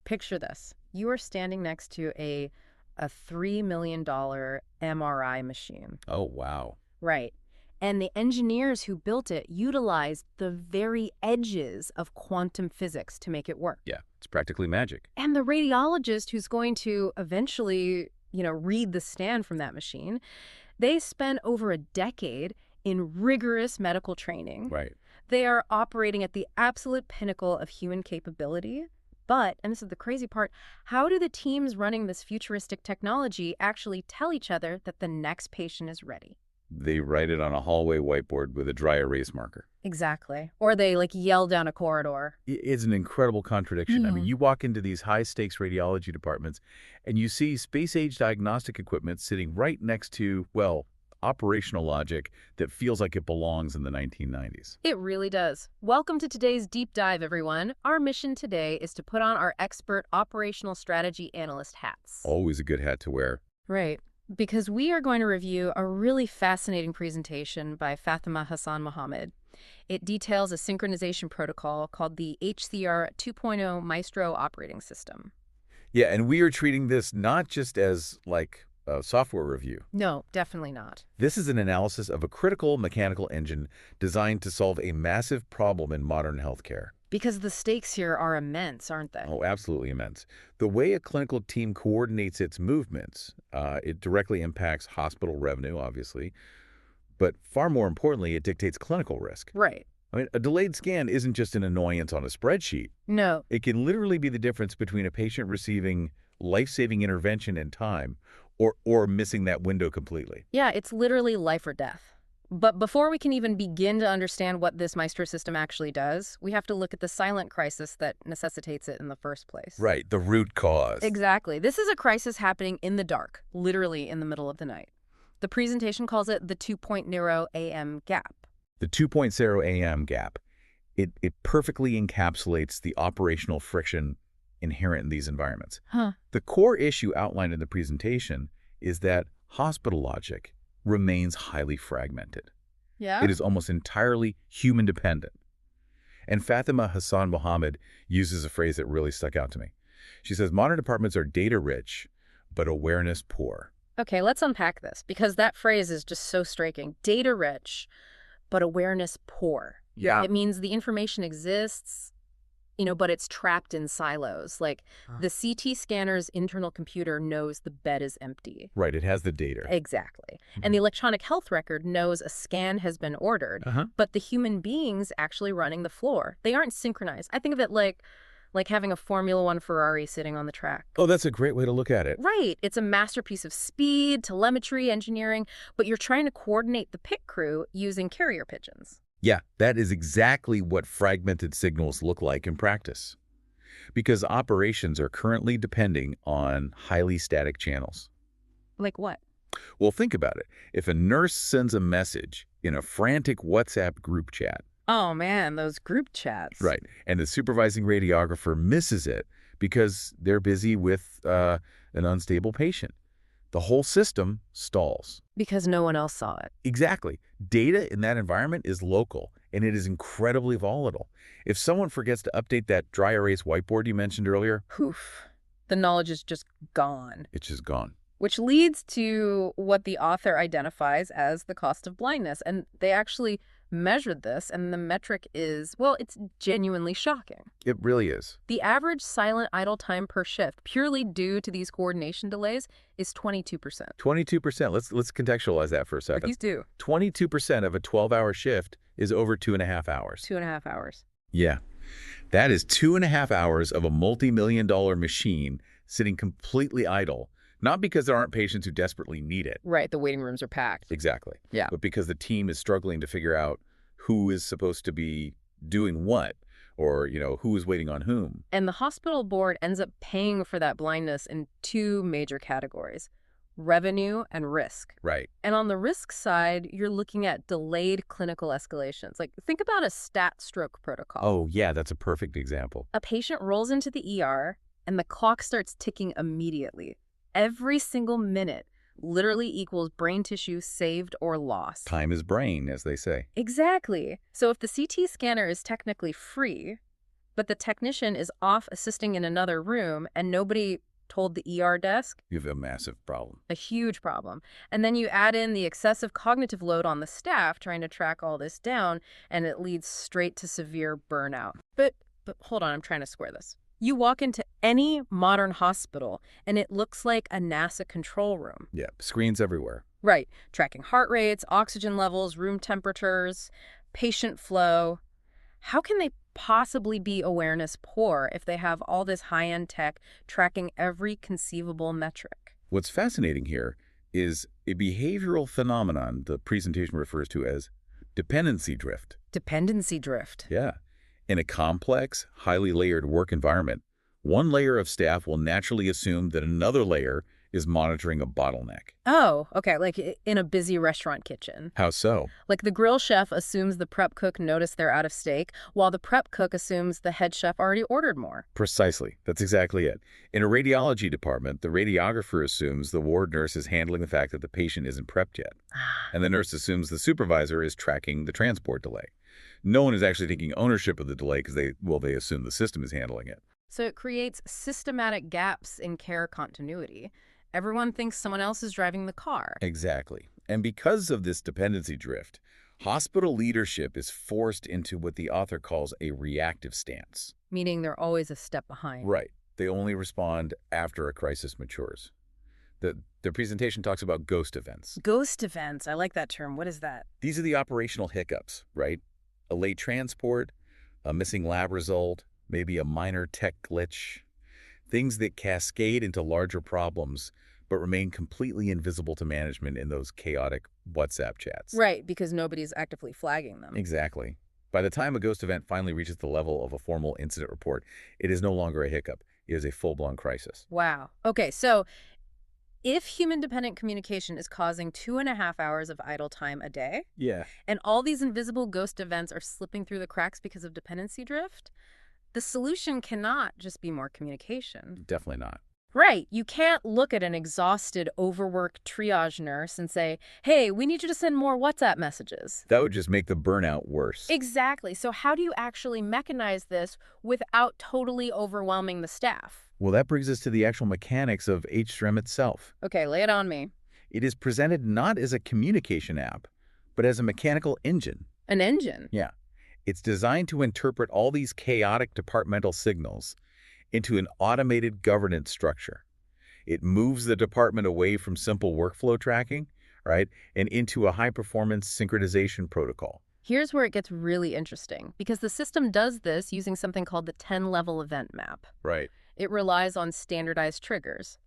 picture this. You are standing next to a $3 million MRI machine. Oh, wow. Right. And the engineers who built it utilized the very edges of quantum physics to make it work. Yeah, it's practically magic. And the radiologist who's going to eventually, read the scan from that machine, they spend over a decade in rigorous medical training. Right. They are operating at the absolute pinnacle of human capability. But, and this is the crazy part, how do the teams running this futuristic technology actually tell each other that the next patient is ready? They write it on a hallway whiteboard with a dry erase marker. Exactly. Or they yell down a corridor. It's an incredible contradiction. I mean, you walk into these high-stakes radiology departments and you see space-age diagnostic equipment sitting right next to, well, operational logic that feels like it belongs in the 1990s. It really does. Welcome to today's deep dive, everyone. Our mission today is to put on our expert operational strategy analyst hats. Always a good hat to wear. Right. Because we are going to review a really fascinating presentation by Fatima Hassan Mohammed. It details a synchronization protocol called the H-CREM 2.0 Maestro operating system. Yeah, and we are treating this not just as, like, a software review. No, definitely not. This is an analysis of a critical mechanical engine designed to solve a massive problem in modern healthcare. Because the stakes here are immense, aren't they? Oh, absolutely immense. The way a clinical team coordinates its movements, it directly impacts hospital revenue, obviously, but far more importantly, it dictates clinical risk. Right. I mean, a delayed scan isn't just an annoyance on a spreadsheet. No. It can literally be the difference between a patient receiving life-saving intervention in time or missing that window completely. Yeah, it's literally life or death. But before we can even begin to understand what this Maestro system actually does, we have to look at the silent crisis that necessitates it in the first place. Right, the root cause. Exactly. This is a crisis happening in the dark, literally in the middle of the night. The presentation calls it the 2.0 AM gap. The 2.0 AM gap. It perfectly encapsulates the operational friction inherent in these environments. The core issue outlined in the presentation is that hospital logic remains highly fragmented. Yeah? It is almost entirely human-dependent. And Fatima Hassan Mohammed uses a phrase that really stuck out to me. She says, modern departments are data-rich, but awareness-poor. Okay, let's unpack this, because that phrase is just so striking. Data-rich, but awareness-poor. Yeah. It means the information exists, but it's trapped in silos. Like, the CT scanner's internal computer knows the bed is empty. Right, it has the data. Exactly. And the electronic health record knows a scan has been ordered, but the human beings actually running the floor, they aren't synchronized. I think of it like having a Formula One Ferrari sitting on the track. Oh, that's a great way to look at it. Right. It's a masterpiece of speed, telemetry, engineering, but you're trying to coordinate the pit crew using carrier pigeons. Yeah, that is exactly what fragmented signals look like in practice. Because operations are currently depending on highly static channels. Like what? Well, think about it. If a nurse sends a message in a frantic WhatsApp group chat. Oh, man, those group chats. Right. And the supervising radiographer misses it because they're busy with an unstable patient. The whole system stalls. Because no one else saw it. Exactly. Data in that environment is local, and it is incredibly volatile. If someone forgets to update that dry erase whiteboard you mentioned earlier, poof, the knowledge is just gone. It's just gone. Which leads to what the author identifies as the cost of blindness. And they actually measured this, and the metric is, well, it's genuinely shocking. It really is. The average silent idle time per shift, purely due to these coordination delays, is 22%. 22%. Let's contextualize that for a second. Please do. 22% of a 12-hour shift is over 2.5 hours. 2.5 hours. Yeah. That is 2.5 hours of a multi-million-dollar machine sitting completely idle. Not because there aren't patients who desperately need it. Right, the waiting rooms are packed. Exactly. Yeah. But because the team is struggling to figure out who is supposed to be doing what, or, who is waiting on whom. And the hospital board ends up paying for that blindness in two major categories: revenue and risk. Right. And on the risk side, you're looking at delayed clinical escalations. Like, think about a stat stroke protocol. Oh, yeah, that's a perfect example. A patient rolls into the ER, and the clock starts ticking immediately. Every single minute literally equals brain tissue saved or lost. Time is brain, as they say. Exactly. So if the CT scanner is technically free, but the technician is off assisting in another room and nobody told the ER desk. You have a massive problem. A huge problem. And then you add in the excessive cognitive load on the staff trying to track all this down, and it leads straight to severe burnout. But hold on, I'm trying to square this. You walk into any modern hospital, and it looks like a NASA control room. Yeah, screens everywhere. Right. Tracking heart rates, oxygen levels, room temperatures, patient flow. How can they possibly be awareness poor if they have all this high-end tech tracking every conceivable metric? What's fascinating here is a behavioral phenomenon the presentation refers to as dependency drift. Dependency drift. Yeah. In a complex, highly layered work environment, one layer of staff will naturally assume that another layer is monitoring a bottleneck. Oh, okay, like in a busy restaurant kitchen. How so? Like the grill chef assumes the prep cook noticed they're out of steak, while the prep cook assumes the head chef already ordered more. Precisely. That's exactly it. In a radiology department, the radiographer assumes the ward nurse is handling the fact that the patient isn't prepped yet. And the nurse assumes the supervisor is tracking the transport delay. No one is actually taking ownership of the delay because they assume the system is handling it. So it creates systematic gaps in care continuity. Everyone thinks someone else is driving the car. Exactly. And because of this dependency drift, hospital leadership is forced into what the author calls a reactive stance. Meaning they're always a step behind. Right. They only respond after a crisis matures. The presentation talks about ghost events. Ghost events. I like that term. What is that? These are the operational hiccups, right? A late transport, a missing lab result, maybe a minor tech glitch. Things that cascade into larger problems but remain completely invisible to management in those chaotic WhatsApp chats. Right, because nobody's actively flagging them. Exactly. By the time a ghost event finally reaches the level of a formal incident report, it is no longer a hiccup. It is a full-blown crisis. Wow. Okay, so if human-dependent communication is causing 2.5 hours of idle time a day, Yeah. and all these invisible ghost events are slipping through the cracks because of dependency drift, the solution cannot just be more communication. Definitely not. Right. You can't look at an exhausted, overworked triage nurse and say, hey, we need you to send more WhatsApp messages. That would just make the burnout worse. Exactly. So how do you actually mechanize this without totally overwhelming the staff? Well, that brings us to the actual mechanics of H-CREM itself. Okay, lay it on me. It is presented not as a communication app, but as a mechanical engine. An engine? Yeah. It's designed to interpret all these chaotic departmental signals into an automated governance structure. It moves the department away from simple workflow tracking, right, and into a high-performance synchronization protocol. Here's where it gets really interesting, because the system does this using something called the 10-level event map. Right. It relies on standardized triggers.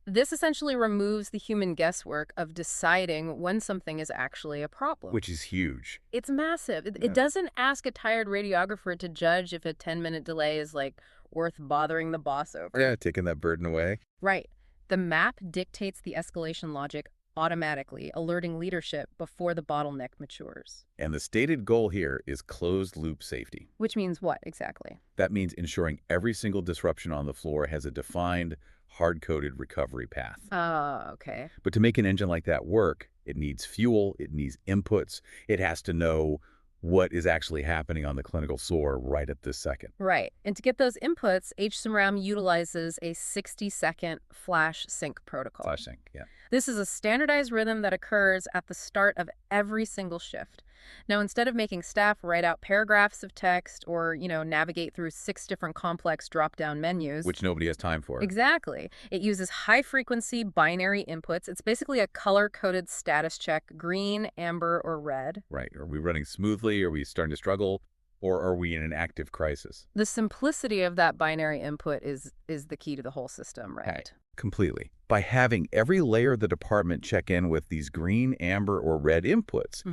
This essentially removes the human guesswork of deciding when something is actually a problem. Which is huge. It's massive. It doesn't ask a tired radiographer to judge if a 10-minute delay is, like, worth bothering the boss over. Yeah, taking that burden away. Right. The map dictates the escalation logic automatically, alerting leadership before the bottleneck matures. And the stated goal here is closed-loop safety. Which means what, exactly? That means ensuring every single disruption on the floor has a defined, hard-coded recovery path. Okay. But to make an engine like that work, it needs fuel, it needs inputs, it has to know what is actually happening on the clinical floor right at this second. Right. And to get those inputs, H-CREM utilizes a 60-second flash sync protocol. Flash sync, yeah. This is a standardized rhythm that occurs at the start of every single shift. Now, instead of making staff write out paragraphs of text or, navigate through 6 different complex drop-down menus. Which nobody has time for. Exactly. It uses high-frequency binary inputs. It's basically a color-coded status check, green, amber, or red. Right. Are we running smoothly? Are we starting to struggle? Or are we in an active crisis? The simplicity of that binary input is the key to the whole system, right? Hey, completely. By having every layer of the department check in with these green, amber, or red inputs,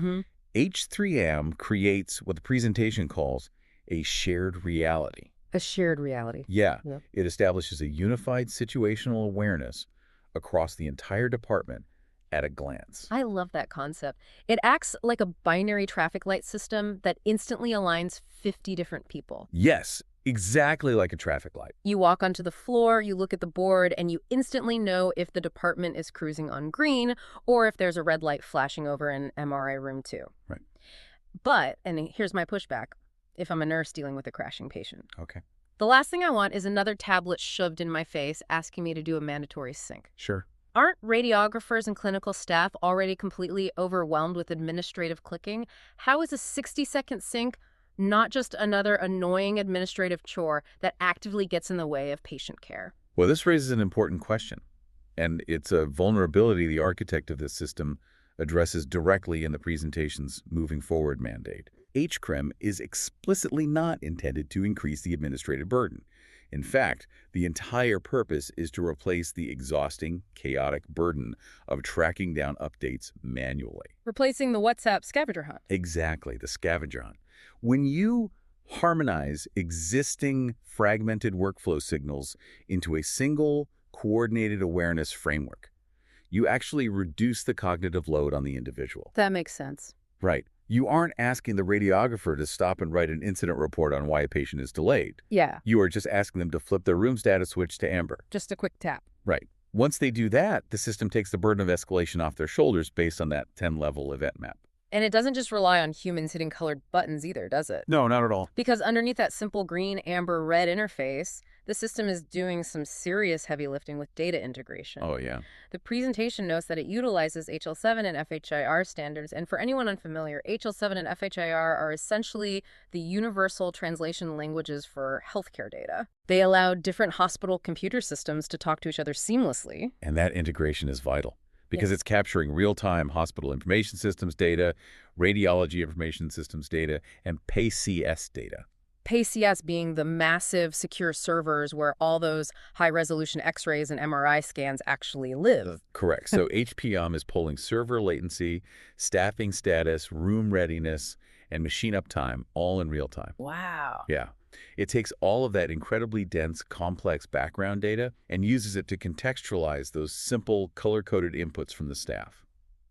H-CREM creates what the presentation calls a shared reality. A shared reality. Yeah. Yep. It establishes a unified situational awareness across the entire department at a glance. I love that concept. It acts like a binary traffic light system that instantly aligns 50 different people. Yes, exactly like a traffic light. You walk onto the floor, you look at the board, and you instantly know if the department is cruising on green or if there's a red light flashing over in MRI room 2. Right. But, and here's my pushback, if I'm a nurse dealing with a crashing patient. Okay. The last thing I want is another tablet shoved in my face asking me to do a mandatory sync. Sure. Aren't radiographers and clinical staff already completely overwhelmed with administrative clicking? How is a 60-second sync not just another annoying administrative chore that actively gets in the way of patient care? Well, this raises an important question, and it's a vulnerability the architect of this system addresses directly in the presentation's moving forward mandate. H-CREM is explicitly not intended to increase the administrative burden. In fact, the entire purpose is to replace the exhausting, chaotic burden of tracking down updates manually. Replacing the WhatsApp scavenger hunt. Exactly, the scavenger hunt. When you harmonize existing fragmented workflow signals into a single coordinated awareness framework, you actually reduce the cognitive load on the individual. That makes sense. Right. You aren't asking the radiographer to stop and write an incident report on why a patient is delayed. Yeah. You are just asking them to flip their room status switch to amber. Just a quick tap. Right. Once they do that, the system takes the burden of escalation off their shoulders based on that 10-level event map. And it doesn't just rely on humans hitting colored buttons either, does it? No, not at all. Because underneath that simple green, amber, red interface, the system is doing some serious heavy lifting with data integration. Oh, yeah. The presentation notes that it utilizes HL7 and FHIR standards, and for anyone unfamiliar, HL7 and FHIR are essentially the universal translation languages for healthcare data. They allow different hospital computer systems to talk to each other seamlessly. And that integration is vital, because Yes. it's capturing real-time hospital information systems data, radiology information systems data, and PACS data. PACS being the massive secure servers where all those high-resolution X-rays and MRI scans actually live. Correct. So HPM is pulling server latency, staffing status, room readiness, and machine uptime all in real time. Wow. Yeah. It takes all of that incredibly dense, complex background data and uses it to contextualize those simple, color-coded inputs from the staff.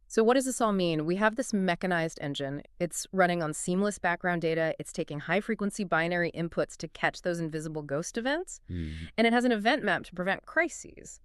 So what does this all mean? We have this mechanized engine. It's running on seamless background data. It's taking high-frequency binary inputs to catch those invisible ghost events. And it has an event map to prevent crises.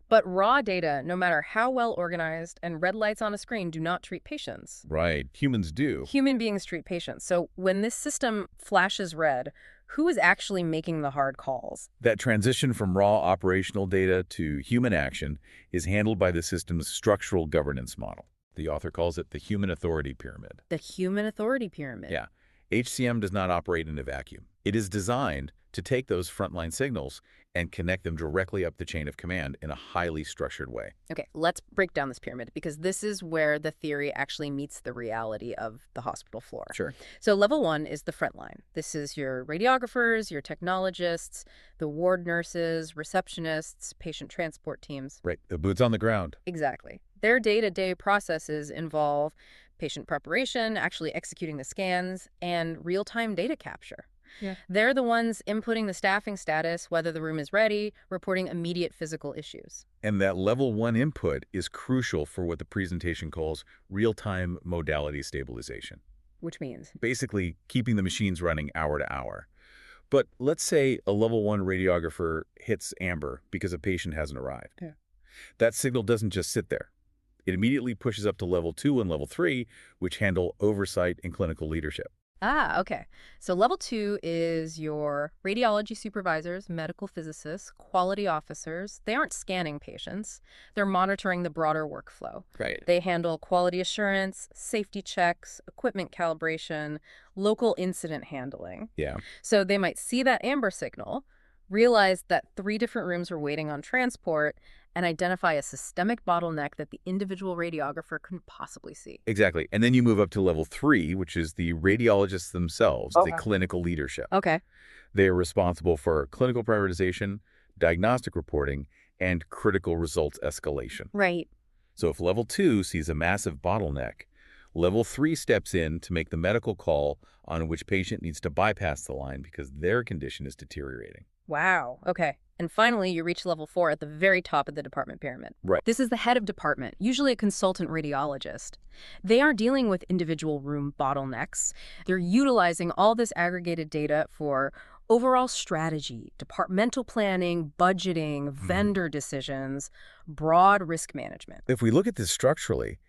But raw data, no matter how well organized, and red lights on a screen do not treat patients. Right. Humans do. Human beings treat patients. So when this system flashes red, who is actually making the hard calls? That transition from raw operational data to human action is handled by the system's structural governance model. The author calls it the human authority pyramid. The human authority pyramid. Yeah. HCM does not operate in a vacuum. It is designed to take those frontline signals and connect them directly up the chain of command in a highly structured way. Okay, let's break down this pyramid because this is where the theory actually meets the reality of the hospital floor. Sure. So level 1 is the front line. This is your radiographers, your technologists, the ward nurses, receptionists, patient transport teams. Right. The boots on the ground. Exactly. Their day-to-day processes involve patient preparation, actually executing the scans, and real-time data capture. Yeah. They're the ones inputting the staffing status, whether the room is ready, reporting immediate physical issues. And that level 1 input is crucial for what the presentation calls real-time modality stabilization. Which means? Basically, keeping the machines running hour to hour. But let's say a level 1 radiographer hits amber because a patient hasn't arrived. Yeah. That signal doesn't just sit there. It immediately pushes up to level 2 and level 3, which handle oversight and clinical leadership. Ah, okay. So level 2 is your radiology supervisors, medical physicists, quality officers. They aren't scanning patients. They're monitoring the broader workflow. Right. They handle quality assurance, safety checks, equipment calibration, local incident handling. Yeah. So they might see that amber signal, realize that 3 different rooms are waiting on transport, and identify a systemic bottleneck that the individual radiographer couldn't possibly see. Exactly. And then you move up to level 3, which is the radiologists themselves, the clinical leadership. Okay. They are responsible for clinical prioritization, diagnostic reporting, and critical results escalation. Right. So if level 2 sees a massive bottleneck, level 3 steps in to make the medical call on which patient needs to bypass the line because their condition is deteriorating. Wow. Okay. And finally, you reach level 4 at the very top of the department pyramid. Right. This is the head of department, usually a consultant radiologist. They aren't dealing with individual room bottlenecks. They're utilizing all this aggregated data for overall strategy, departmental planning, budgeting, vendor decisions, broad risk management. If we look at this structurally,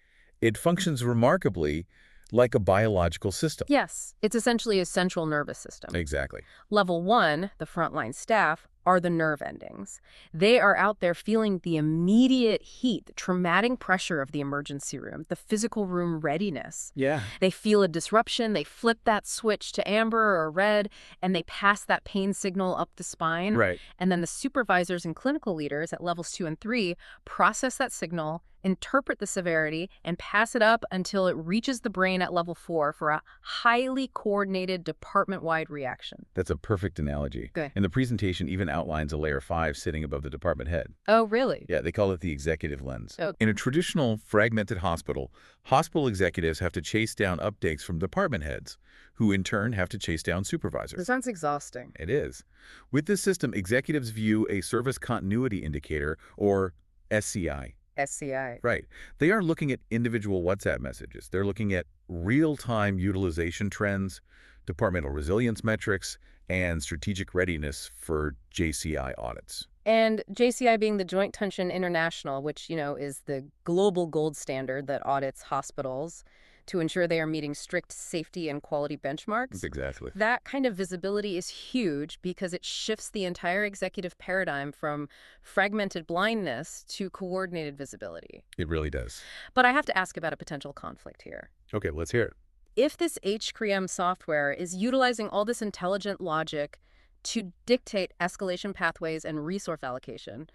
it functions remarkably like a biological system. Yes, it's essentially a central nervous system. Exactly. Level 1, the frontline staff, are the nerve endings. They are out there feeling the immediate heat, the traumatic pressure of the emergency room, the physical room readiness. Yeah. They feel a disruption, they flip that switch to amber or red, and they pass that pain signal up the spine. Right. And then the supervisors and clinical leaders at levels 2 and 3 process that signal, interpret the severity, and pass it up until it reaches the brain at level 4 for a highly coordinated department-wide reaction. That's a perfect analogy. Good. And the presentation even outlines a layer 5 sitting above the department head. Oh, really? Yeah, they call it the executive lens. Oh. In a traditional fragmented hospital, hospital executives have to chase down updates from department heads, who in turn have to chase down supervisors. That sounds exhausting. It is. With this system, executives view a service continuity indicator, or SCI. SCI. Right. They are looking at individual WhatsApp messages. They're looking at real-time utilization trends, departmental resilience metrics, and strategic readiness for JCI audits. And JCI being the Joint Tension International, which, is the global gold standard that audits hospitals to ensure they are meeting strict safety and quality benchmarks. Exactly. That kind of visibility is huge because it shifts the entire executive paradigm from fragmented blindness to coordinated visibility. It really does. But I have to ask about a potential conflict here. Okay, let's hear it. If this H-CREM software is utilizing all this intelligent logic to dictate escalation pathways and resource allocation,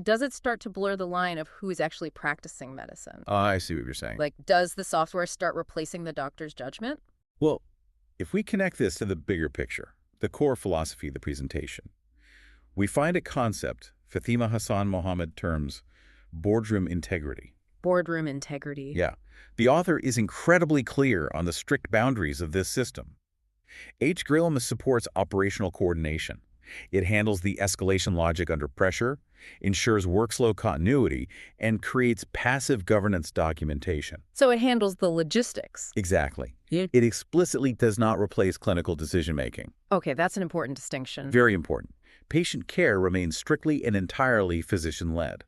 does it start to blur the line of who is actually practicing medicine? I see what you're saying. Like, does the software start replacing the doctor's judgment? Well, if we connect this to the bigger picture, the core philosophy of the presentation, we find a concept Fatima Hassan Mohammed terms boardroom integrity. Boardroom integrity. Yeah. The author is incredibly clear on the strict boundaries of this system. H-CREM supports operational coordination. It handles the escalation logic under pressure, ensures workflow continuity, and creates passive governance documentation. So it handles the logistics. Exactly. Yeah. It explicitly does not replace clinical decision-making. Okay, that's an important distinction. Very important. Patient care remains strictly and entirely physician-led.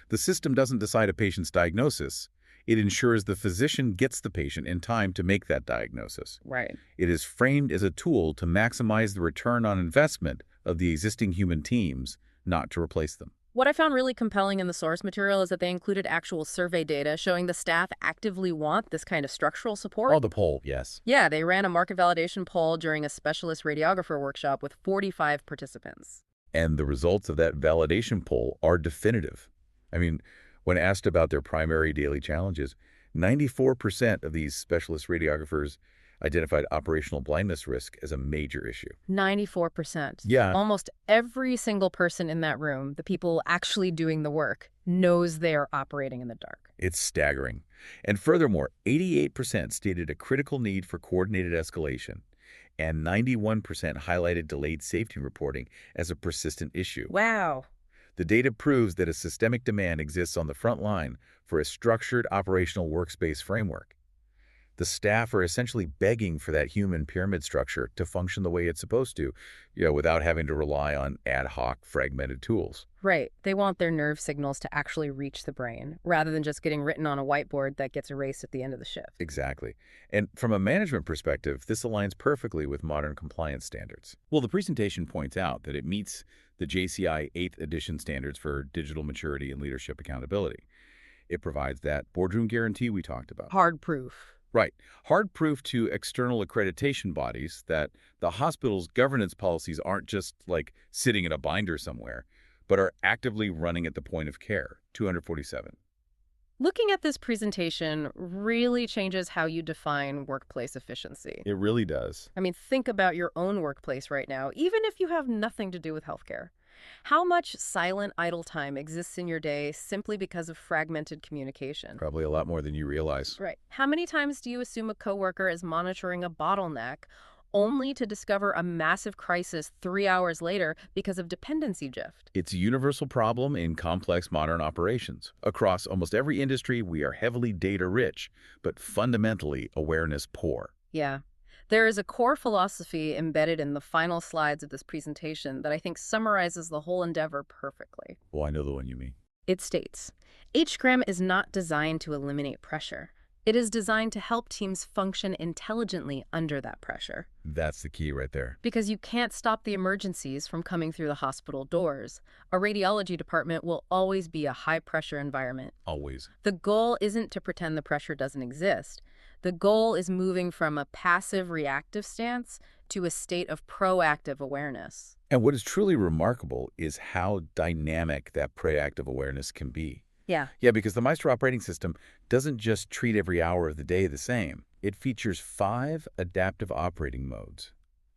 The system doesn't decide a patient's diagnosis. It ensures the physician gets the patient in time to make that diagnosis. Right. It is framed as a tool to maximize the return on investment of the existing human teams, not to replace them. What I found really compelling in the source material is that they included actual survey data showing the staff actively want this kind of structural support. Oh, the poll, yes. Yeah, they ran a market validation poll during a specialist radiographer workshop with 45 participants. And the results of that validation poll are definitive. I mean, when asked about their primary daily challenges, 94% of these specialist radiographers identified operational blindness risk as a major issue. 94%. Yeah. Almost every single person in that room, the people actually doing the work, knows they are operating in the dark. It's staggering. And furthermore, 88% stated a critical need for coordinated escalation, and 91% highlighted delayed safety reporting as a persistent issue. Wow. The data proves that a systemic demand exists on the front line for a structured operational workspace framework. The staff are essentially begging for that human pyramid structure to function the way it's supposed to, without having to rely on ad hoc, fragmented tools. Right. They want their nerve signals to actually reach the brain, rather than just getting written on a whiteboard that gets erased at the end of the shift. Exactly. And from a management perspective, this aligns perfectly with modern compliance standards. Well, the presentation points out that it meets the JCI 8th edition standards for digital maturity and leadership accountability. It provides that boardroom guarantee we talked about. Hard proof. Right. Hard proof to external accreditation bodies that the hospital's governance policies aren't just like sitting in a binder somewhere, but are actively running at the point of care. 247. Looking at this presentation really changes how you define workplace efficiency. It really does. I mean, think about your own workplace right now, even if you have nothing to do with healthcare. How much silent idle time exists in your day simply because of fragmented communication? Probably a lot more than you realize. Right. How many times do you assume a coworker is monitoring a bottleneck only to discover a massive crisis 3 hours later because of dependency drift? It's a universal problem in complex modern operations. Across almost every industry, we are heavily data-rich, but fundamentally awareness-poor. Yeah. There is a core philosophy embedded in the final slides of this presentation that I think summarizes the whole endeavor perfectly. Oh, I know the one you mean. It states, H-CREM is not designed to eliminate pressure. It is designed to help teams function intelligently under that pressure. That's the key right there. Because you can't stop the emergencies from coming through the hospital doors. A radiology department will always be a high-pressure environment. Always. The goal isn't to pretend the pressure doesn't exist. The goal is moving from a passive reactive stance to a state of proactive awareness. And what is truly remarkable is how dynamic that proactive awareness can be. Yeah. Yeah, because the Maestro operating system doesn't just treat every hour of the day the same. It features 5 adaptive operating modes.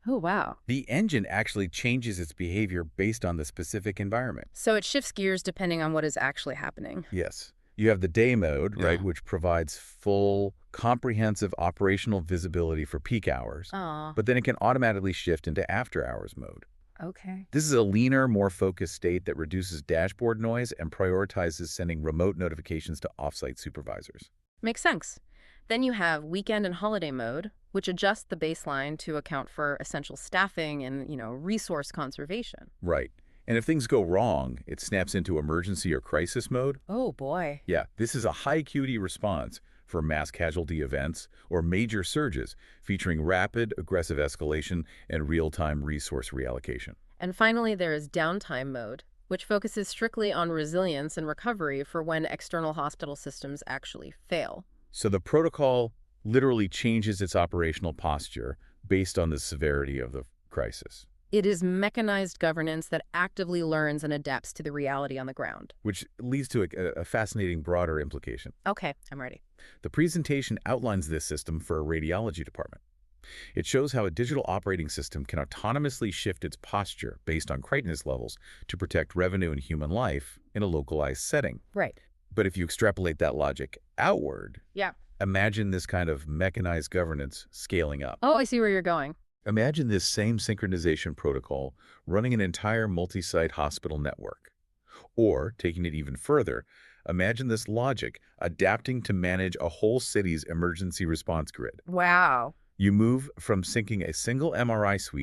Oh, wow. The engine actually changes its behavior based on the specific environment. So it shifts gears depending on what is actually happening. Yes. You have the day mode, right, Yeah. which provides full, comprehensive operational visibility for peak hours. Aw, But then it can automatically shift into after-hours mode. okay. This is a leaner, more focused state that reduces dashboard noise and prioritizes sending remote notifications to offsite supervisors. Makes sense. Then you have weekend and holiday mode, which adjusts the baseline to account for essential staffing and, resource conservation. Right. And if things go wrong, it snaps into emergency or crisis mode. Oh, boy. Yeah, this is a high-acuity response for mass casualty events or major surges, featuring rapid, aggressive escalation and real-time resource reallocation. And finally, there is downtime mode, which focuses strictly on resilience and recovery for when external hospital systems actually fail. So the protocol literally changes its operational posture based on the severity of the crisis, It is mechanized governance that actively learns and adapts to the reality on the ground. which leads to a fascinating broader implication. Okay, I'm ready. The presentation outlines this system for a radiology department. It shows how a digital operating system can autonomously shift its posture based on crisis levels to protect revenue and human life in a localized setting. Right. But if you extrapolate that logic outward, Yeah. imagine this kind of mechanized governance scaling up. Oh, I see where you're going. Imagine this same synchronization protocol running an entire multi-site hospital network. Or, taking it even further, imagine this logic adapting to manage a whole city's emergency response grid. Wow. You move from syncing a single MRI suite